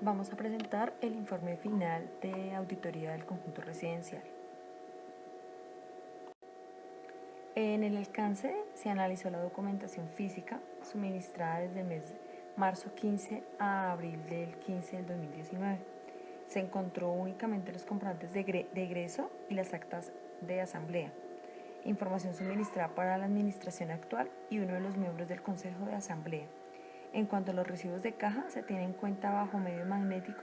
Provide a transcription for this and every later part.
Vamos a presentar el informe final de auditoría del conjunto residencial. En el alcance se analizó la documentación física suministrada desde el mes de marzo 15 a abril del 15 del 2019. Se encontró únicamente los comprobantes de egreso y las actas de asamblea. Información suministrada para la administración actual y uno de los miembros del Consejo de Asamblea. En cuanto a los recibos de caja, se tiene en cuenta bajo medio magnético,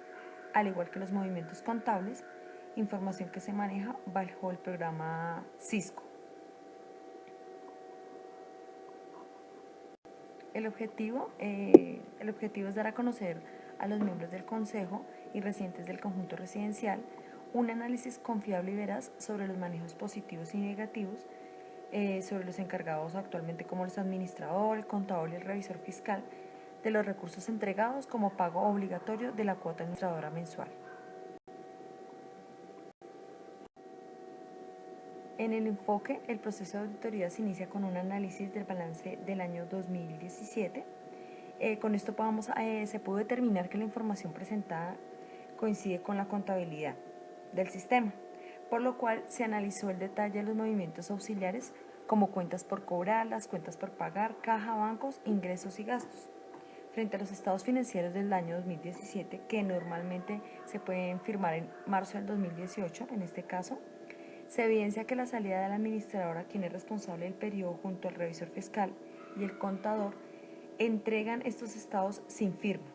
al igual que los movimientos contables, información que se maneja bajo el programa Cisco. El objetivo es dar a conocer a los miembros del Consejo y residentes del conjunto residencial un análisis confiable y veraz sobre los manejos positivos y negativos, sobre los encargados actualmente como los administradores, el contador y el revisor fiscal, de los recursos entregados como pago obligatorio de la cuota administradora mensual. En el enfoque, el proceso de auditoría se inicia con un análisis del balance del año 2017. Con esto se pudo determinar que la información presentada coincide con la contabilidad del sistema, por lo cual se analizó el detalle de los movimientos auxiliares como cuentas por cobrar, las cuentas por pagar, caja, bancos, ingresos y gastos. Frente a los estados financieros del año 2017, que normalmente se pueden firmar en marzo del 2018, en este caso, se evidencia que la salida de la administradora, quien es responsable del periodo junto al revisor fiscal y el contador, entregan estos estados sin firma.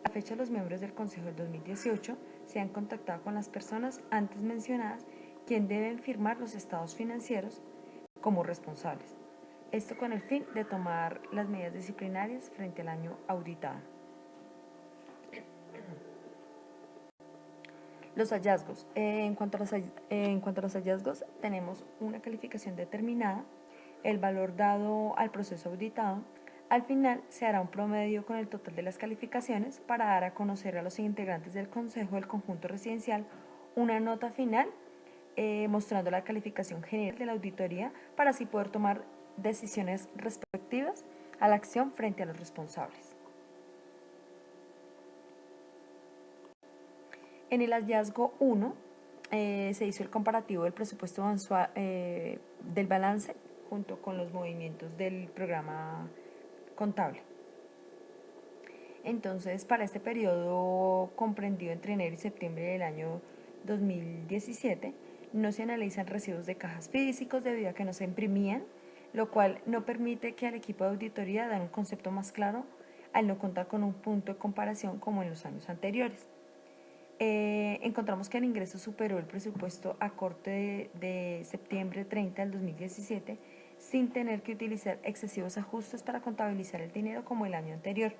A la fecha, los miembros del Consejo del 2018 se han contactado con las personas antes mencionadas, quien deben firmar los estados financieros como responsables. Esto con el fin de tomar las medidas disciplinarias frente al año auditado. Los hallazgos. En cuanto a los hallazgos, tenemos una calificación determinada, el valor dado al proceso auditado. Al final se hará un promedio con el total de las calificaciones para dar a conocer a los integrantes del Consejo del Conjunto Residencial una nota final mostrando la calificación general de la auditoría para así poder tomar decisiones respectivas a la acción frente a los responsables. En el hallazgo 1 se hizo el comparativo del presupuesto mensual del balance junto con los movimientos del programa contable. Entonces, para este periodo comprendido entre enero y septiembre del año 2017, no se analizan recibos de cajas físicos debido a que no se imprimían, lo cual no permite que al equipo de auditoría den un concepto más claro al no contar con un punto de comparación como en los años anteriores. Encontramos que el ingreso superó el presupuesto a corte de septiembre 30 del 2017 sin tener que utilizar excesivos ajustes para contabilizar el dinero como el año anterior.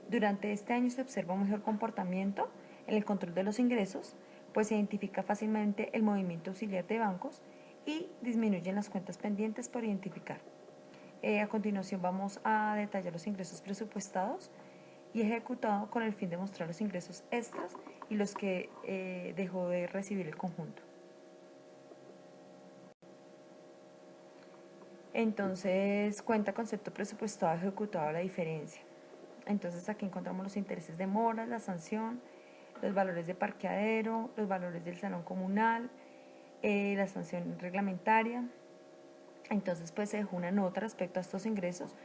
Durante este año se observa un mejor comportamiento en el control de los ingresos, pues se identifica fácilmente el movimiento auxiliar de bancos y disminuyen las cuentas pendientes por identificar. A continuación vamos a detallar los ingresos presupuestados y ejecutado con el fin de mostrar los ingresos extras y los que dejó de recibir el conjunto. Entonces, cuenta concepto presupuestado ejecutado a la diferencia. Entonces, aquí encontramos los intereses de mora, la sanción, los valores de parqueadero, los valores del salón comunal, la sanción reglamentaria. Entonces, pues se dejó una nota respecto a estos ingresos.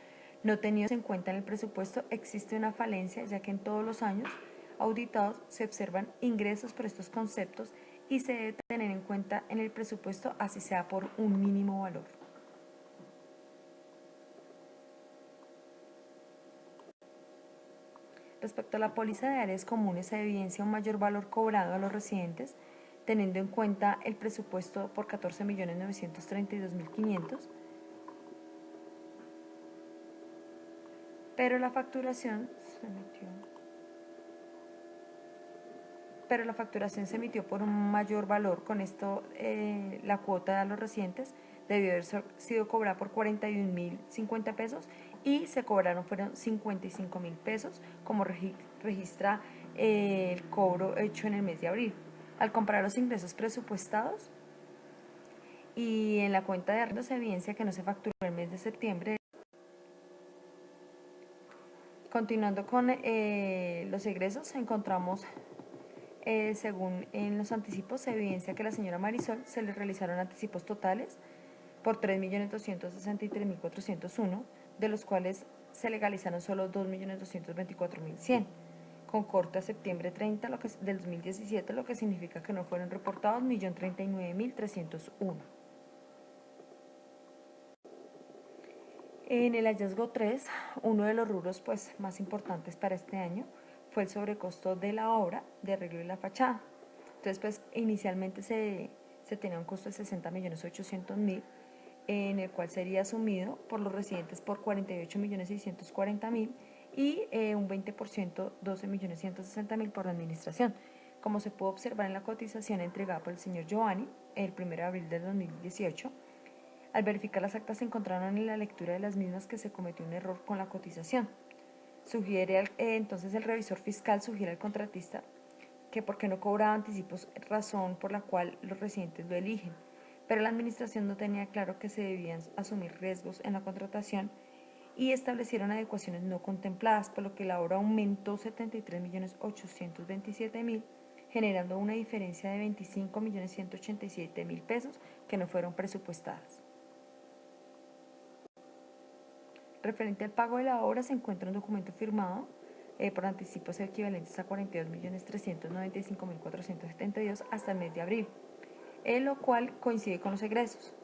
No tenidos en cuenta en el presupuesto, existe una falencia, ya que en todos los años auditados se observan ingresos por estos conceptos y se debe tener en cuenta en el presupuesto, así sea por un mínimo valor. Respecto a la póliza de áreas comunes, se evidencia un mayor valor cobrado a los residentes, teniendo en cuenta el presupuesto por 14.932.500, pero la facturación se emitió por un mayor valor. Con esto, la cuota a los residentes debió haber sido cobrada por 41.050 pesos y se cobraron fueron 55.000 pesos, como registra el cobro hecho en el mes de abril. Al comparar los ingresos presupuestados y en la cuenta de arriendo, se evidencia que no se facturó el mes de septiembre. Continuando con los egresos, encontramos, según en los anticipos, se evidencia que a la señora Marisol se le realizaron anticipos totales por 3.263.401, de los cuales se legalizaron solo 2.224.100, con corte a septiembre 30 del 2017, lo que significa que no fueron reportados 1.039.301. En el hallazgo 3, uno de los rubros pues, más importantes para este año fue el sobrecosto de la obra de arreglo de la fachada. Entonces, pues, inicialmente se tenía un costo de 60.800.000, en el cual sería asumido por los residentes por 48.640.000 y un 20%, 12.160.000 por la administración. Como se pudo observar en la cotización entregada por el señor Giovanni el 1 de abril del 2018, al verificar las actas se encontraron en la lectura de las mismas que se cometió un error con la cotización. Entonces el revisor fiscal sugiere al contratista que porque no cobraba anticipos, razón por la cual los residentes lo eligen, pero la administración no tenía claro que se debían asumir riesgos en la contratación y establecieron adecuaciones no contempladas, por lo que la obra aumentó 73.827.000, generando una diferencia de 25.187.000 pesos que no fueron presupuestadas. Referente al pago de la obra, se encuentra un documento firmado por anticipos equivalentes a 42.395.472 hasta el mes de abril, en lo cual coincide con los egresos.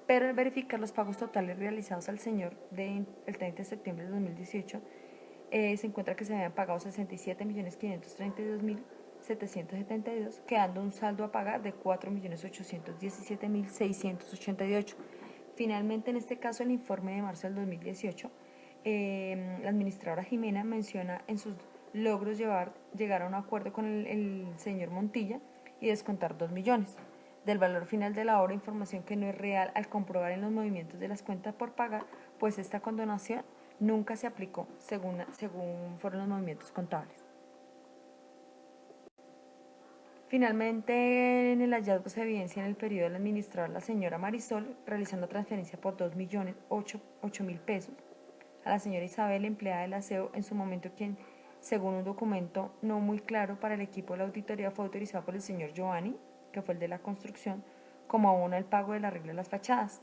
Pero al verificar los pagos totales realizados al señor el 30 de septiembre de 2018, se encuentra que se habían pagado 67.532.772, quedando un saldo a pagar de 4.817.688. Finalmente, en este caso, el informe de marzo del 2018, la administradora Jimena menciona en sus logros llegar a un acuerdo con el señor Montilla y descontar 2 millones del valor final de la obra, información que no es real al comprobar en los movimientos de las cuentas por pagar, pues esta condonación nunca se aplicó según fueron los movimientos contables. Finalmente, en el hallazgo se evidencia en el periodo del administrador la señora Marisol realizando transferencia por 2.008.000 pesos a la señora Isabel, empleada del aseo, en su momento quien, según un documento no muy claro para el equipo de la auditoría, fue autorizado por el señor Giovanni, que fue el de la construcción, como abono al pago del arreglo de las fachadas,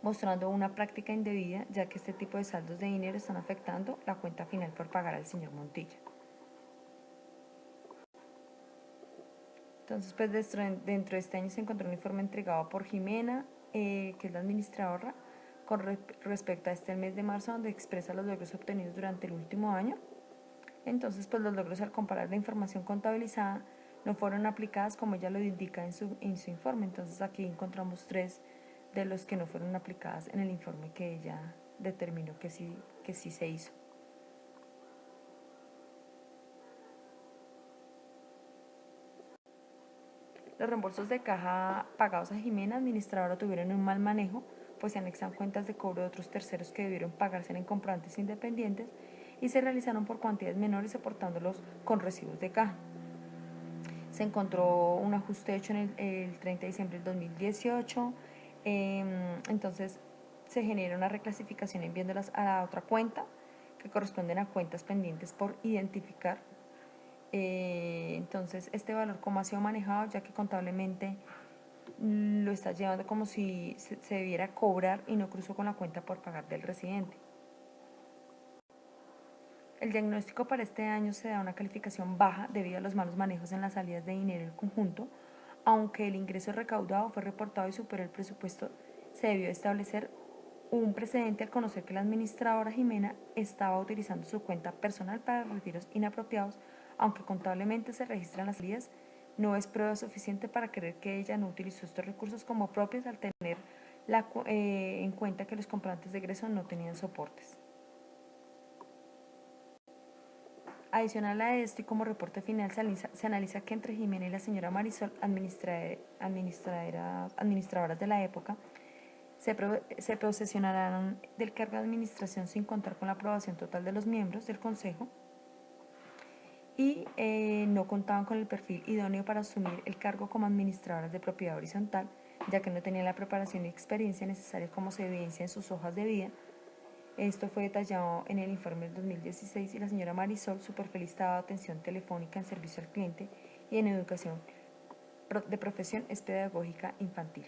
mostrando una práctica indebida, ya que este tipo de saldos de dinero están afectando la cuenta final por pagar al señor Montilla. Entonces, pues dentro de este año se encontró un informe entregado por Jimena, que es la administradora, con respecto a este mes de marzo, donde expresa los logros obtenidos durante el último año. Entonces, pues los logros al comparar la información contabilizada no fueron aplicadas como ella lo indica en su informe. Entonces, aquí encontramos 3 de los que no fueron aplicadas en el informe que ella determinó que sí se hizo. Los reembolsos de caja pagados a Jimena, administradora, tuvieron un mal manejo, pues se anexan cuentas de cobro de otros terceros que debieron pagarse en comprantes independientes y se realizaron por cuantías menores soportándolos con recibos de caja. Se encontró un ajuste hecho en el 30 de diciembre del 2018, entonces se genera una reclasificación enviándolas a la otra cuenta, que corresponden a cuentas pendientes por identificar. Entonces, este valor, ¿cómo ha sido manejado? Ya que contablemente lo está llevando como si se debiera cobrar y no cruzó con la cuenta por pagar del residente. El diagnóstico para este año se da una calificación baja debido a los malos manejos en las salidas de dinero del conjunto, aunque el ingreso recaudado fue reportado y superó el presupuesto. Se debió establecer un precedente al conocer que la administradora Jimena estaba utilizando su cuenta personal para retiros inapropiados, aunque contablemente se registran las salidas, no es prueba suficiente para creer que ella no utilizó estos recursos como propios al tener en cuenta que los comprantes de egreso no tenían soportes. Adicional a esto y como reporte final se analiza que entre Jimena y la señora Marisol, administradoras de la época, se posesionaron del cargo de administración sin contar con la aprobación total de los miembros del consejo y no contaban con el perfil idóneo para asumir el cargo como administradoras de propiedad horizontal, ya que no tenían la preparación y experiencia necesaria como se evidencia en sus hojas de vida. Esto fue detallado en el informe del 2016 y la señora Marisol súper feliz daba atención telefónica en servicio al cliente y en educación de profesión es pedagógica infantil.